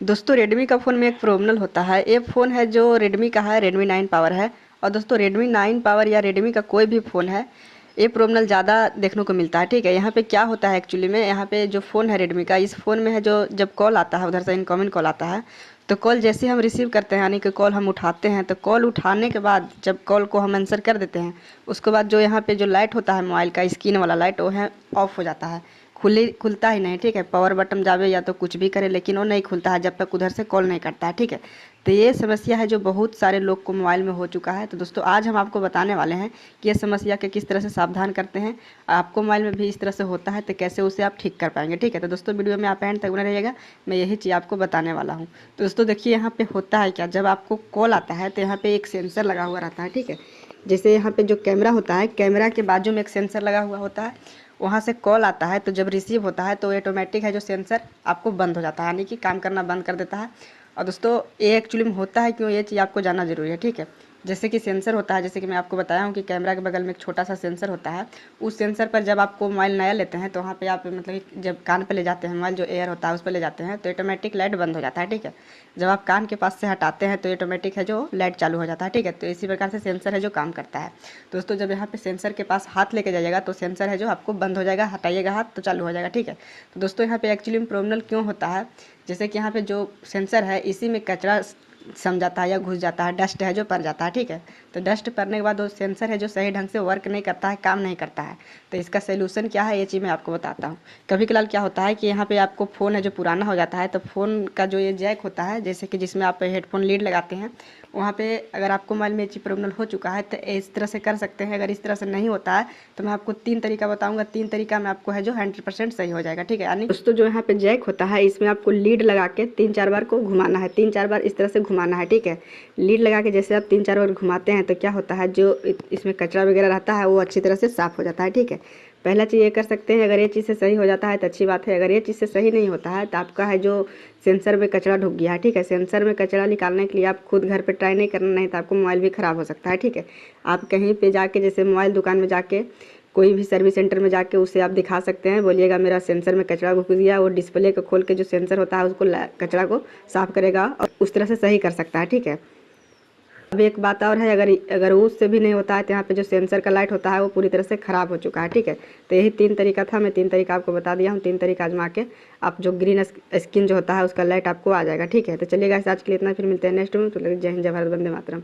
दोस्तों रेडमी का फ़ोन में एक प्रॉब्लम होता है। ये फ़ोन है जो रेडमी का है, रेडमी 9 पावर है। और दोस्तों रेडमी 9 पावर या रेडमी का कोई भी फ़ोन है, ये प्रॉब्लम ज़्यादा देखने को मिलता है। ठीक है, यहाँ पे क्या होता है एक्चुअली में, यहाँ पे जो फ़ोन है रेडमी का, इस फ़ोन में है जो जब कॉल आता है उधर से इनकमिंग कॉल आता है, तो कॉल जैसे ही हम रिसीव करते हैं यानी कि कॉल हम उठाते हैं, तो कॉल उठाने के बाद जब कॉल को हम आंसर कर देते हैं, उसके बाद जो यहाँ पे जो लाइट होता है मोबाइल का स्क्रीन वाला लाइट, वो है ऑफ हो जाता है। खुलता ही नहीं। ठीक है, पावर बटन दाबे या तो कुछ भी करे लेकिन वो नहीं खुलता है जब तक उधर से कॉल नहीं करता है। ठीक है, तो ये समस्या है जो बहुत सारे लोग को मोबाइल में हो चुका है। तो दोस्तों आज हम आपको बताने वाले हैं कि ये समस्या के किस तरह से सावधान करते हैं। आपको मोबाइल में भी इस तरह से होता है तो कैसे उसे आप ठीक कर पाएंगे। ठीक है, तो दोस्तों वीडियो में आप एंड तक बने रहिएगा, मैं यही चीज़ आपको बताने वाला हूँ। तो दोस्तों देखिए यहाँ पे होता है क्या, जब आपको कॉल आता है तो यहाँ पे एक सेंसर लगा हुआ रहता है। ठीक है, जैसे यहाँ पे जो कैमरा होता है, कैमरा के बाजू में एक सेंसर लगा हुआ होता है, वहाँ से कॉल आता है तो जब रिसीव होता है तो ऑटोमेटिक है जो सेंसर आपको बंद हो जाता है, यानी कि काम करना बंद कर देता है। और दोस्तों ये एक्चुअली में होता है क्यों, ये चीज़ आपको जानना जरूरी है। ठीक है, जैसे कि सेंसर होता है, जैसे कि मैं आपको बताया हूँ कि कैमरा के बगल में एक छोटा सा सेंसर होता है। उस सेंसर पर जब आपको मोबाइल नया लेते हैं तो वहाँ पे आप मतलब कि जब कान पे ले जाते हैं, मोबाइल जो एयर होता है उस पर ले जाते हैं तो ऑटोमेटिक लाइट बंद हो जाता है। ठीक है, जब आप कान के पास से हटाते हैं तो ऑटोमेटिक है जो लाइट चालू हो जाता है। ठीक है, तो इसी प्रकार से सेंसर है जो काम करता है। दोस्तों जब यहाँ पे सेंसर के पास हाथ लेके जाइएगा तो सेंसर है जो आपको बंद हो जाएगा, हटाइएगा हाथ तो चालू हो जाएगा। ठीक है, तो दोस्तों यहाँ पे एक्चुअली में प्रॉब्लम क्यों होता है, जैसे कि यहाँ पे जो सेंसर है इसी में कचरा सम जाता है या घुस जाता है, डस्ट है जो पड़ जाता है। ठीक है, तो डस्ट पड़ने के बाद वो सेंसर है जो सही ढंग से वर्क नहीं करता है, काम नहीं करता है। तो इसका सोल्यूशन क्या है ये चीज़ मैं आपको बताता हूँ। कभी कभार क्या होता है कि यहाँ पे आपको फ़ोन है जो पुराना हो जाता है, तो फ़ोन का जो ये जैक होता है, जैसे कि जिसमें आप हेडफोन लीड लगाते हैं, वहाँ पे अगर आपको मोबाइल में ये चीज़ प्रॉब्लम हो चुका है तो इस तरह से कर सकते हैं। अगर इस तरह से नहीं होता है तो मैं आपको 3 तरीका बताऊंगा, 3 तरीका में आपको है जो 100% सही हो जाएगा। ठीक है, यानी दोस्तों जो यहाँ पे जैक होता है इसमें आपको लीड लगा के 3-4 बार को घुमाना है, 3-4 बार इस तरह से घुमाना है। ठीक है, लीड लगा के जैसे आप 3-4 बार घुमाते हैं तो क्या होता है, जो इसमें कचरा वगैरह रहता है वो अच्छी तरह से साफ़ हो जाता है। ठीक है, पहला चीज़ ये कर सकते हैं। अगर ये चीज़ से सही हो जाता है तो अच्छी बात है, अगर ये चीज़ से सही नहीं होता है तो आपका है जो सेंसर में कचरा ढुक गया है। ठीक है, सेंसर में कचरा निकालने के लिए आप खुद घर पे ट्राई नहीं करना, नहीं तो आपको मोबाइल भी ख़राब हो सकता है। ठीक है, आप कहीं पे जाके जैसे मोबाइल दुकान में जाके कोई भी सर्विस सेंटर में जाके उसे आप दिखा सकते हैं, बोलिएगा मेरा सेंसर में कचरा घुस गया, वो डिस्प्ले को खोल के जो सेंसर होता है उसको कचरा को साफ़ करेगा और उस तरह से सही कर सकता है। ठीक है, अब एक बात और है, अगर अगर उससे भी नहीं होता है तो यहाँ पे जो सेंसर का लाइट होता है वो पूरी तरह से ख़राब हो चुका है। ठीक है, तो यही 3 तरीका था, मैं 3 तरीका आपको बता दिया हूँ। 3 तरीका आजमा के आप जो ग्रीन स्किन जो होता है उसका लाइट आपको आ जाएगा। ठीक है, तो चलिएगा आज के लिए इतना, फिर मिलते हैं नेक्स्ट में। तो जय हिंद, जय भारत, वंदे मातरम।